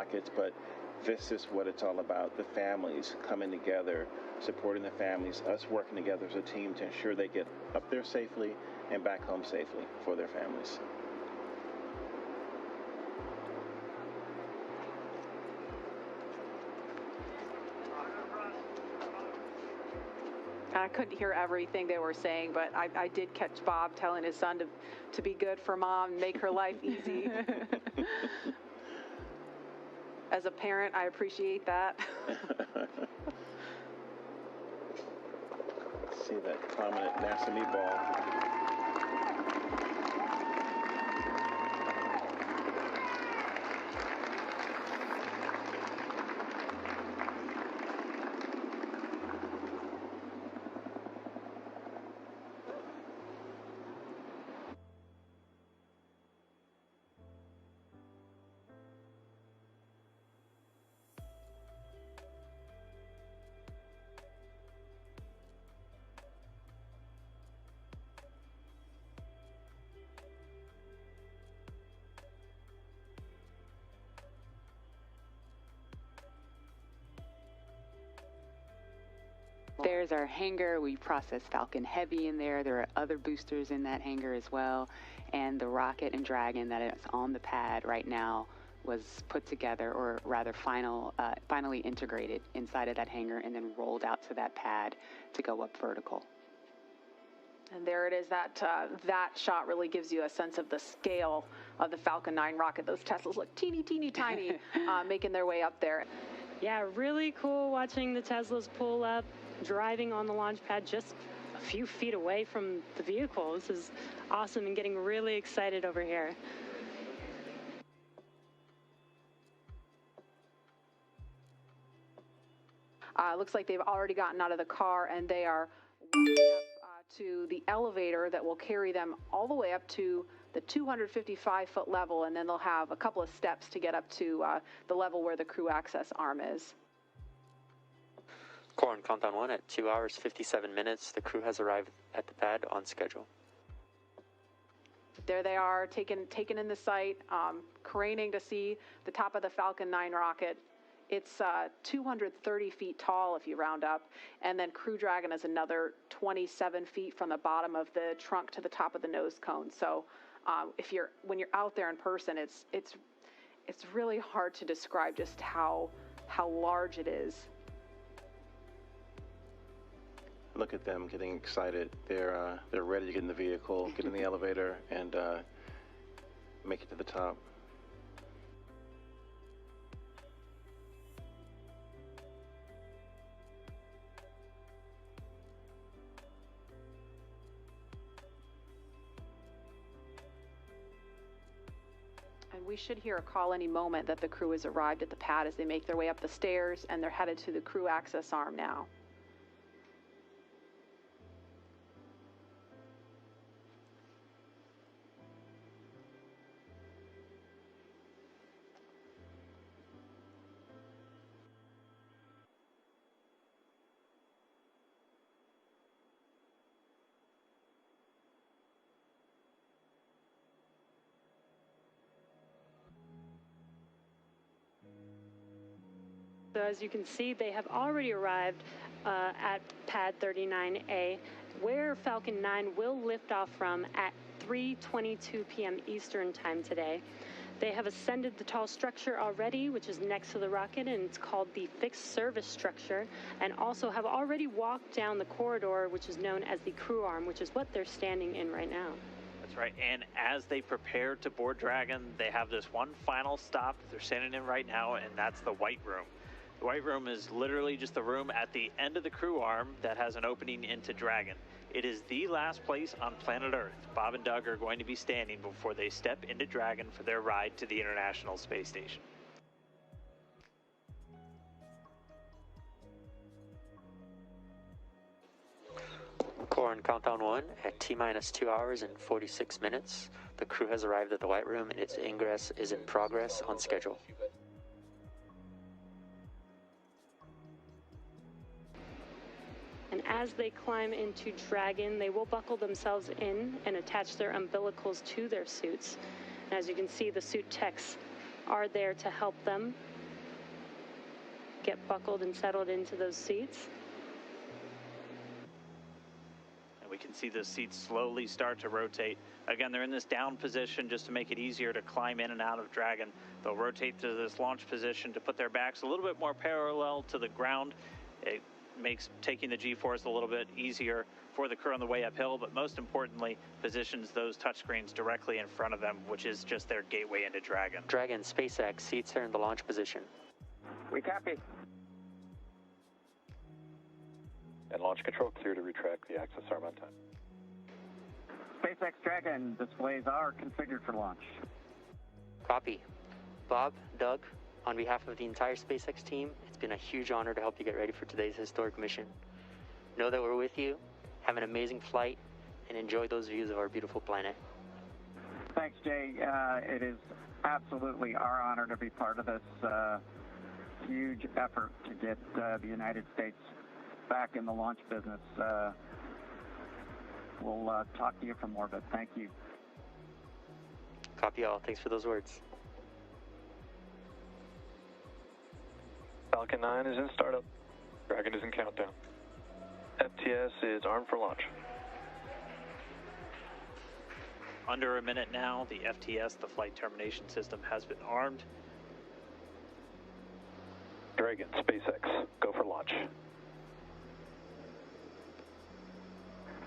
rockets, but this is what it's all about, the families coming together, supporting the families, us working together as a team to ensure they get up there safely and back home safely for their families. I couldn't hear everything they were saying, but I did catch Bob telling his son to be good for Mom and make her life easy. As a parent, I appreciate that. See that prominent NASA meatball. There's our hangar. We process Falcon Heavy in there. There are other boosters in that hangar as well. And the rocket and Dragon that is on the pad right now was put together, or rather finally integrated inside of that hangar and then rolled out to that pad to go up vertical. And there it is. That shot really gives you a sense of the scale of the Falcon 9 rocket. Those Teslas look teeny, teeny, tiny, making their way up there. Yeah, really cool watching the Teslas pull up, driving on the launch pad just a few feet away from the vehicle. This is awesome and getting really excited over here. Looks like they've already gotten out of the car and they are walking up to the elevator that will carry them all the way up to the 255-foot level, and then they'll have a couple of steps to get up to the level where the crew access arm is. Core on countdown 1 at 2 hours 57 minutes. The crew has arrived at the pad on schedule. There they are, taking in the sight, craning to see the top of the Falcon 9 rocket. It's 230 feet tall if you round up, and then Crew Dragon is another 27 feet from the bottom of the trunk to the top of the nose cone. So when you're out there in person, it's really hard to describe just how large it is. Look at them getting excited. They're ready to get in the vehicle, get in the elevator, and make it to the top. And we should hear a call any moment that the crew has arrived at the pad as they make their way up the stairs, and they're headed to the crew access arm now. So as you can see, they have already arrived at pad 39A, where Falcon 9 will lift off from at 3:22 p.m. Eastern Time today. They have ascended the tall structure already, which is next to the rocket, and it's called the fixed service structure, and also have already walked down the corridor, which is known as the crew arm, which is what they're standing in right now. That's right, and as they prepare to board Dragon, they have this one final stop that they're standing in right now, and that's the White Room. The White Room is literally just the room at the end of the crew arm that has an opening into Dragon. It is the last place on planet Earth Bob and Doug are going to be standing before they step into Dragon for their ride to the International Space Station. Core on countdown 1 at T-minus 2 hours and 46 minutes. The crew has arrived at the White Room and its ingress is in progress on schedule. And as they climb into Dragon, they will buckle themselves in and attach their umbilicals to their suits. And as you can see, the suit techs are there to help them get buckled and settled into those seats. And we can see the seats slowly start to rotate. Again, they're in this down position just to make it easier to climb in and out of Dragon. They'll rotate to this launch position to put their backs a little bit more parallel to the ground. It makes taking the G-force a little bit easier for the crew on the way uphill, but most importantly, positions those touchscreens directly in front of them, which is just their gateway into Dragon. Dragon, SpaceX, seats are in the launch position. We copy. And launch control clear to retract the access arm on time. SpaceX Dragon displays are configured for launch. Copy. Bob, Doug, on behalf of the entire SpaceX team, it's been a huge honor to help you get ready for today's historic mission. Know that we're with you, have an amazing flight, and enjoy those views of our beautiful planet. Thanks, Jay. It is absolutely our honor to be part of this huge effort to get the United States back in the launch business. We'll talk to you from orbit. Thank you. Copy all. Thanks for those words. Falcon 9 is in startup. Dragon is in countdown. FTS is armed for launch. Under a minute now, the FTS, the flight termination system, has been armed. Dragon, SpaceX, go for launch.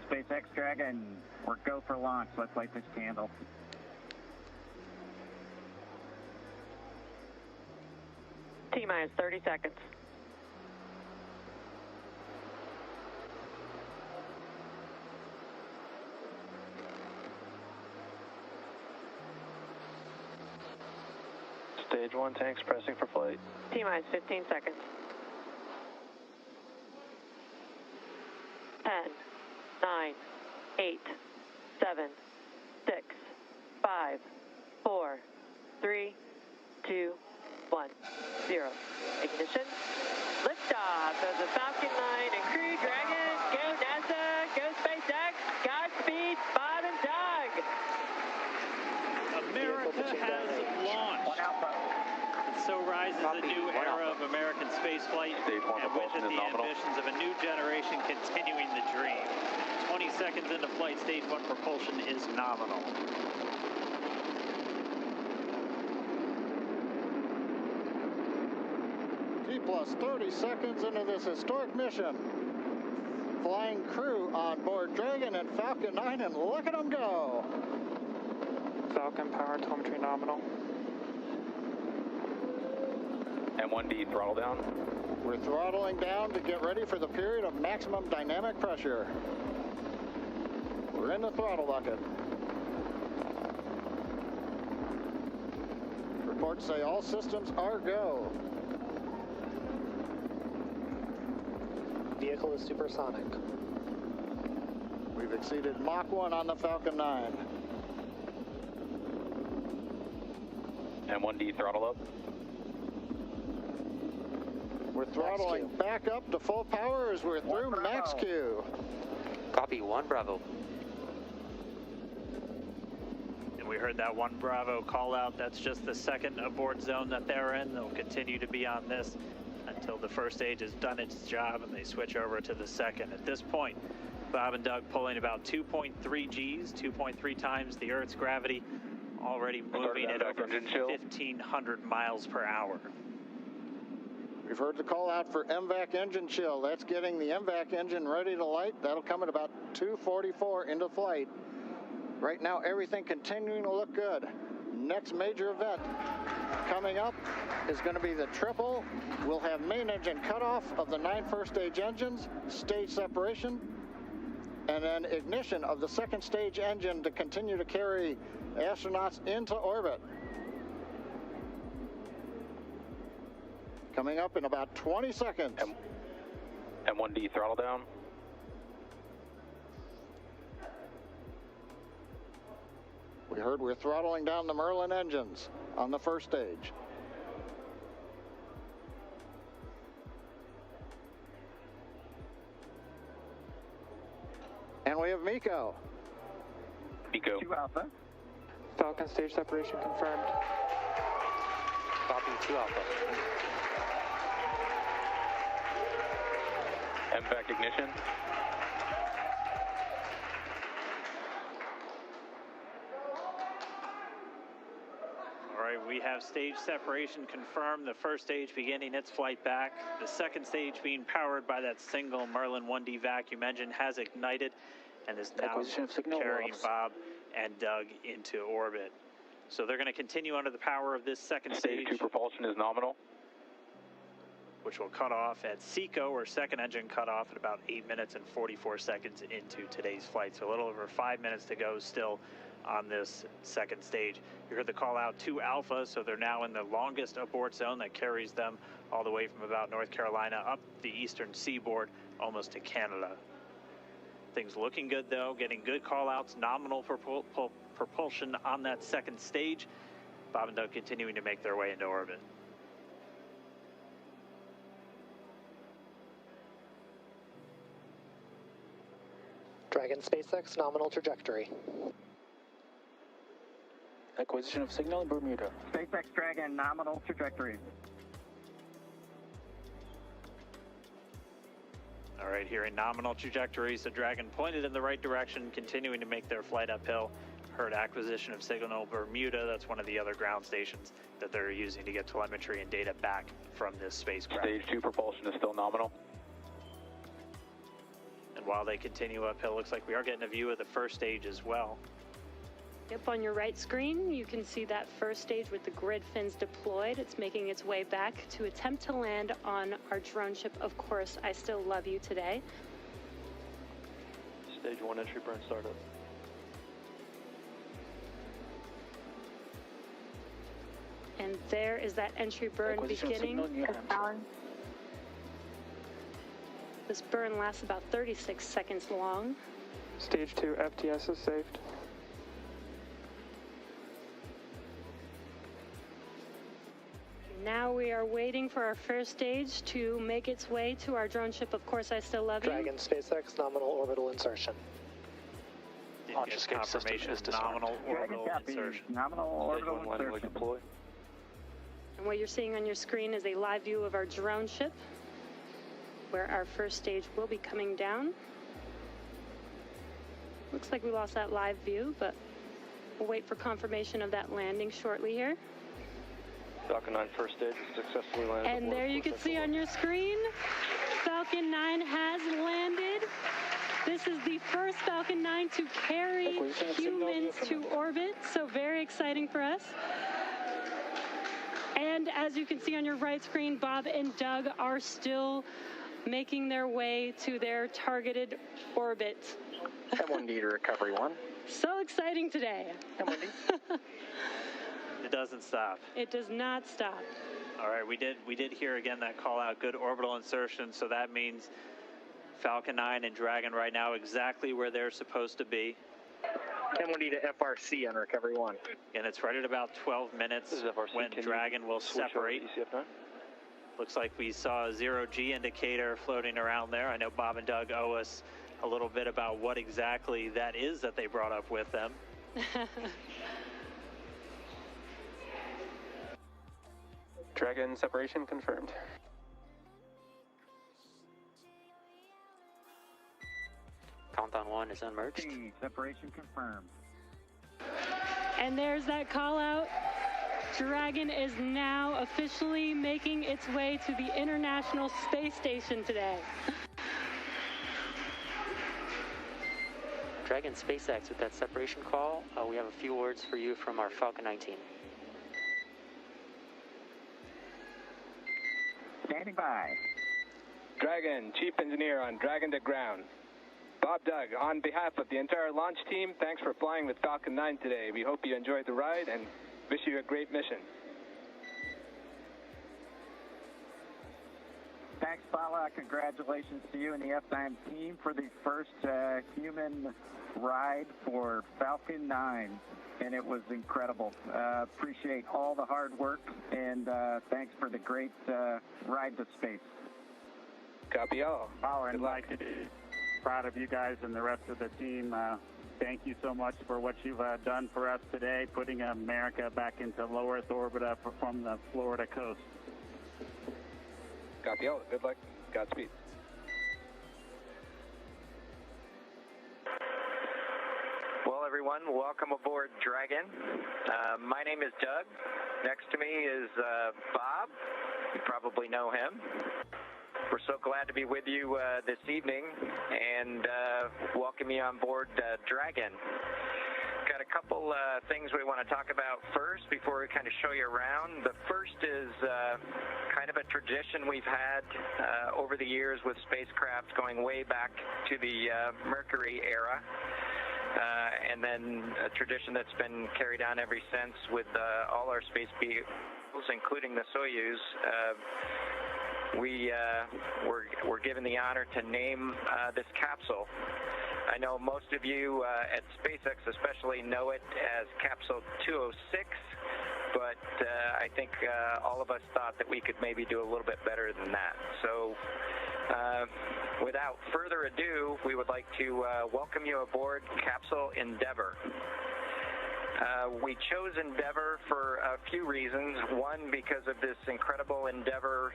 SpaceX Dragon, we're go for launch. Let's light this candle. T-minus 30 seconds. Stage 1 tanks pressing for flight. T-minus 15 seconds. 10, 9, 8, 7, 6, 5, 4, 3, 2, 1, 0. Ignition. Liftoff of the Falcon 9 and Crew Dragon. Go NASA, go SpaceX, Godspeed, Bob and Doug. America has launched. And so rises a new era of American spaceflight, and with it the ambitions of a new generation continuing the dream. 20 seconds into flight, stage 1 propulsion is nominal. T plus 30 seconds into this historic mission. Flying crew on board Dragon and Falcon 9, and look at them go. Falcon power telemetry nominal. M1D throttle down. We're throttling down to get ready for the period of maximum dynamic pressure. We're in the throttle bucket. Reports say all systems are go. Vehicle is supersonic. We've exceeded Mach 1 on the Falcon 9. M1D throttle up. We're throttling back up to full power as we're through max Q. Copy, 1 Bravo. And we heard that 1 Bravo call out. That's just the second abort zone that they're in. They'll continue to be on this until the first stage has done its job and they switch over to the second. At this point, Bob and Doug pulling about 2.3 Gs, 2.3 times the Earth's gravity, already moving at over 1,500 miles per hour. We've heard the call out for MVAC engine chill. That's getting the MVAC engine ready to light. That'll come at about 2:44 into flight. Right now, everything continuing to look good. Next major event coming up is going to be the triple. We'll have main engine cutoff of the 9 first stage engines, stage separation, and then ignition of the second stage engine to continue to carry astronauts into orbit. Coming up in about 20 seconds. M1D throttle down. We heard we're throttling down the Merlin engines on the first stage. And we have MECO. MECO. 2 Alpha. Falcon stage separation confirmed. Copy, 2 Alpha. MVAC ignition. All right, we have stage separation confirmed. The first stage beginning its flight back. The second stage being powered by that single Merlin 1D vacuum engine has ignited and is now carrying Bob and Doug into orbit. So they're going to continue under the power of this second stage. Stage 2 propulsion is nominal. Which will cut off at SECO, or second engine cutoff, at about 8 minutes and 44 seconds into today's flight. So a little over 5 minutes to go still on this second stage. You heard the call out to Alpha, so they're now in the longest abort zone that carries them all the way from about North Carolina up the eastern seaboard, almost to Canada. Things looking good though, getting good call outs, nominal propulsion on that second stage. Bob and Doug continuing to make their way into orbit. Dragon SpaceX nominal trajectory. Acquisition of signal in Bermuda. SpaceX Dragon nominal trajectory. All right, here in nominal trajectories, the Dragon pointed in the right direction, continuing to make their flight uphill. Heard acquisition of signal Bermuda. That's one of the other ground stations that they're using to get telemetry and data back from this spacecraft. Stage 2 propulsion is still nominal. And while they continue uphill, looks like we are getting a view of the first stage as well. Yep, on your right screen, you can see that first stage with the grid fins deployed. It's making its way back to attempt to land on our drone ship, Of Course I Still Love You today. Stage 1 entry burn startup. And there is that entry burn beginning. This burn lasts about 36 seconds long. Stage 2 FTS is saved. Now we are waiting for our first stage to make its way to our drone ship, Of Course I Still Love You. Dragon SpaceX nominal orbital insertion. Launch escape confirmation is nominal orbital insertion. Nominal orbital insertion. Deploy. And what you're seeing on your screen is a live view of our drone ship, where our first stage will be coming down. Looks like we lost that live view, but we'll wait for confirmation of that landing shortly here. Falcon 9 first stage successfully landed. And there you can see on your screen, Falcon 9 has landed. This is the first Falcon 9 to carry humans to orbit, so very exciting for us. And as you can see on your right screen, Bob and Doug are still making their way to their targeted orbit. M1D to recovery 1. So exciting today. M1D. It doesn't stop. It does not stop. All right, we did hear again that call out, good orbital insertion, so that means Falcon 9 and Dragon right now exactly where they're supposed to be. M1D to FRC on recovery 1. And it's right at about 12 minutes when Dragon will separate. Looks like we saw a 0G indicator floating around there. I know Bob and Doug owe us a little bit about what exactly that is that they brought up with them. Dragon separation confirmed. Countdown 1 is unmerged. Separation confirmed. And there's that call out. Dragon is now officially making its way to the International Space Station today. Dragon SpaceX with that separation call. We have a few words for you from our Falcon 19. Standing by. Dragon, Chief Engineer on Dragon to Ground. Bob Doug, on behalf of the entire launch team, thanks for flying with Falcon 9 today. We hope you enjoyed the ride and wish you a great mission. Thanks, Paula. Congratulations to you and the F9 team for the first human ride for Falcon 9. And it was incredible. Appreciate all the hard work, and thanks for the great ride to space. Copy all. Paula and Mike, proud of you guys and the rest of the team. Thank you so much for what you've done for us today, putting America back into low Earth orbit from the Florida coast. Copy all. Good luck. Godspeed. everyone. Welcome aboard Dragon. My name is Doug. Next to me is Bob. You probably know him. We're so glad to be with you this evening and welcome you on board Dragon. Got a couple things we want to talk about first before we kind of show you around. The first is kind of a tradition we've had over the years with spacecraft going way back to the Mercury era. And then a tradition that's been carried on ever since with all our space vehicles, including the Soyuz. We're given the honor to name this capsule. I know most of you at SpaceX especially know it as Capsule 206, but I think all of us thought that we could maybe do a little bit better than that. So without further ado, we would like to welcome you aboard Capsule Endeavour. We chose Endeavour for a few reasons. One, because of this incredible endeavor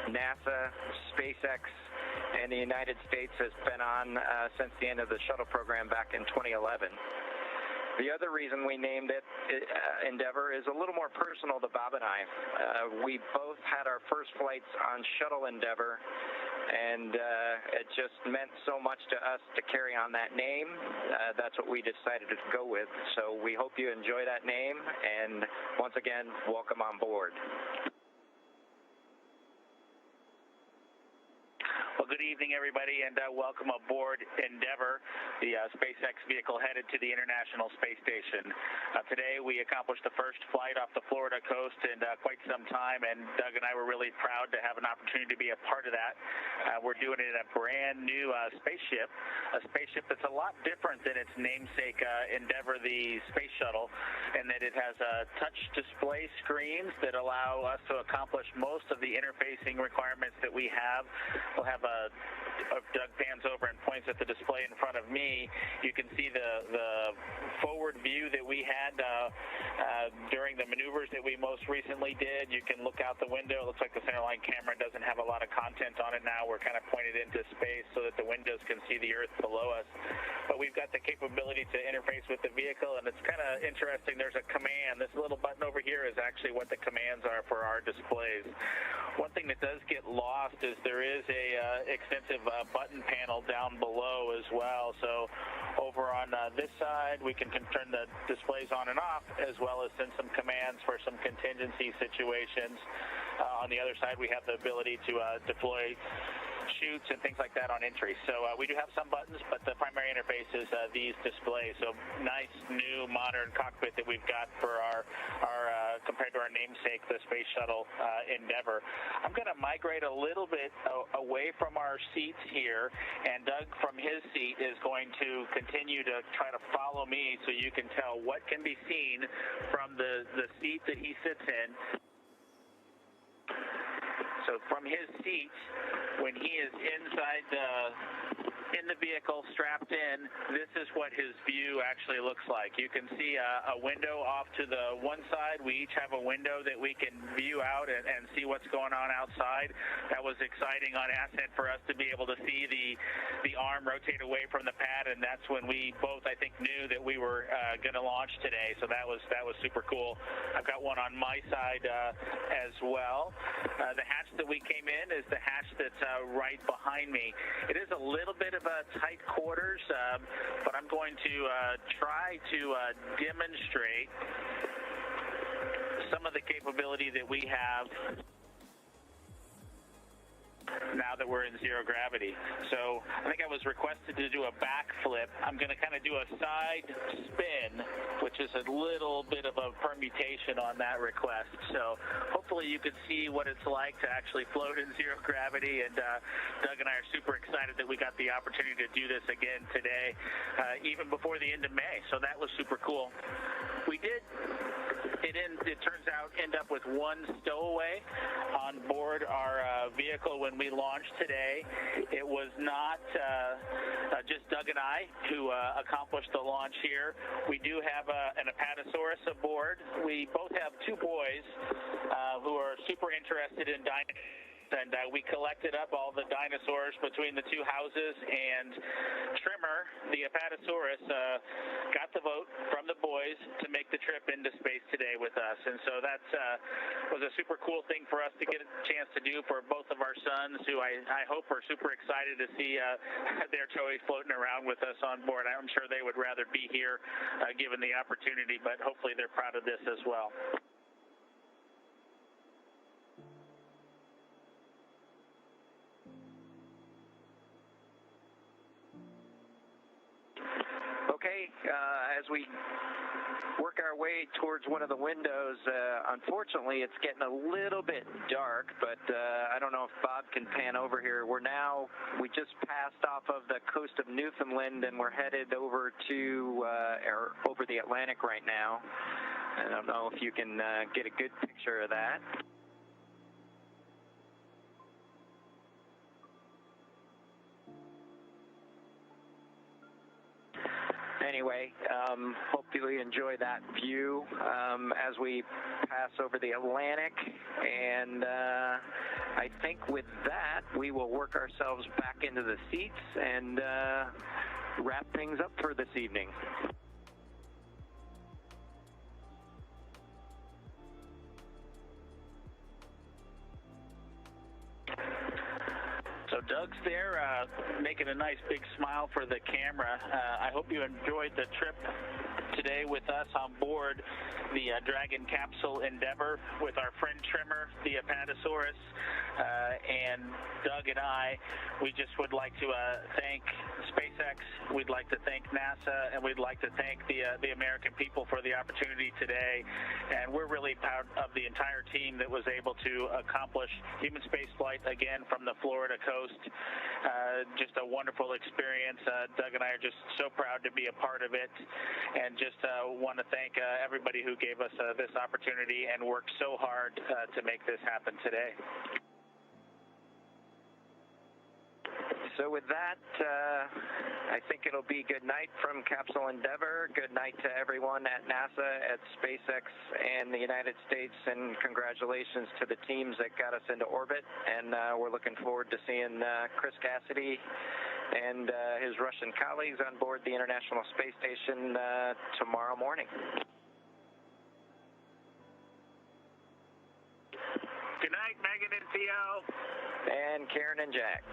NASA, SpaceX, and the United States has been on since the end of the shuttle program back in 2011. The other reason we named it Endeavour is a little more personal to Bob and I. We both had our first flights on Shuttle Endeavour, and it just meant so much to us to carry on that name. That's what we decided to go with. So we hope you enjoy that name, and once again, welcome on board. Well, good evening, everybody, and welcome aboard Endeavour, the SpaceX vehicle headed to the International Space Station. Today, we accomplished the first flight off the Florida coast in quite some time, and Doug and I were really proud to have an opportunity to be a part of that. We're doing it in a brand new spaceship that's a lot different than its namesake Endeavour, the space shuttle, in that it has touch display screens that allow us to accomplish most of the interfacing requirements that we have. We'll have if Doug pans over and points at the display in front of me, you can see the forward view that we had during the maneuvers that we most recently did. You can look out the window. It looks like the centerline camera doesn't have a lot of content on it now. We're kind of pointed into space so that the windows can see the Earth below us. But we've got the capability to interface with the vehicle, and it's kind of interesting. There's a command. This little button over here is actually what the commands are for our displays. One thing that does get lost is there is a extensive button panel down below as well. So over on this side, we can turn the displays on and off, as well as send some commands for some contingency situations. On the other side, we have the ability to deploy chutes and things like that on entry. So we do have some buttons, but the primary interface is these displays. So nice, new, modern cockpit that we've got for our compared to our namesake, the Space Shuttle Endeavour. I'm going to migrate a little bit away from our seats here, and Doug from his seat is going to continue to try to follow me so you can tell what can be seen from the seat that he sits in. So from his seat, when he is inside in the vehicle, strapped in, this is what his view actually looks like. You can see a window off to the one side. We each have a window that we can view out and see what's going on outside. That was exciting on ascent for us to be able to see the arm rotate away from the pad, and that's when we both, I think, knew that we were going to launch today. So that was super cool. I've got one on my side as well. The hatch that we came in is the hatch that's right behind me. It is a little bit of a tight quarters, but I'm going to try to demonstrate some of the capability that we have now that we're in zero gravity. So I think I was requested to do a backflip. I'm going to kind of do a side spin, which is a little bit of a permutation on that request. So hopefully you can see what it's like to actually float in zero gravity, and Doug and I are super excited that we got the opportunity to do this again today, even before the end of May. So that was super cool. We did, it turns out, end up with one stowaway on board our vehicle when we launched today. It was not just Doug and I who accomplished the launch here. We do have an Apatosaurus aboard. We both have two boys who are super interested in dinosaurs. and we collected up all the dinosaurs between the two houses, and Trimmer, the Apatosaurus, got the vote from the boys to make the trip into space today with us. And so that was a super cool thing for us to get a chance to do for both of our sons, who I hope are super excited to see their toy floating around with us on board. I'm sure they would rather be here given the opportunity, but hopefully they're proud of this as well. Okay, as we work our way towards one of the windows, unfortunately it's getting a little bit dark, but I don't know if Bob can pan over here. We just passed off of the coast of Newfoundland, and we're headed over to over the Atlantic right now. I don't know if you can get a good picture of that. Anyway, hope you enjoy that view as we pass over the Atlantic, and I think with that we will work ourselves back into the seats and wrap things up for this evening. So Doug's there making a nice big smile for the camera. I hope you enjoyed the trip today with us on board the Dragon capsule Endeavour with our friend Trimmer, the Apatosaurus, and Doug and I. We just would like to thank SpaceX, we'd like to thank NASA, and we'd like to thank the American people for the opportunity today. And we're really proud of the entire team that was able to accomplish human spaceflight again from the Florida coast. Just a wonderful experience. Doug and I are just so proud to be a part of it, and just want to thank everybody who gave us this opportunity and worked so hard to make this happen today. So with that, I think it'll be good night from Capsule Endeavour. Good night to everyone at NASA, at SpaceX, and the United States, and congratulations to the teams that got us into orbit. And we're looking forward to seeing Chris Cassidy and his Russian colleagues on board the International Space Station tomorrow morning. Good night, Megan and Theo. And Karen and Jack.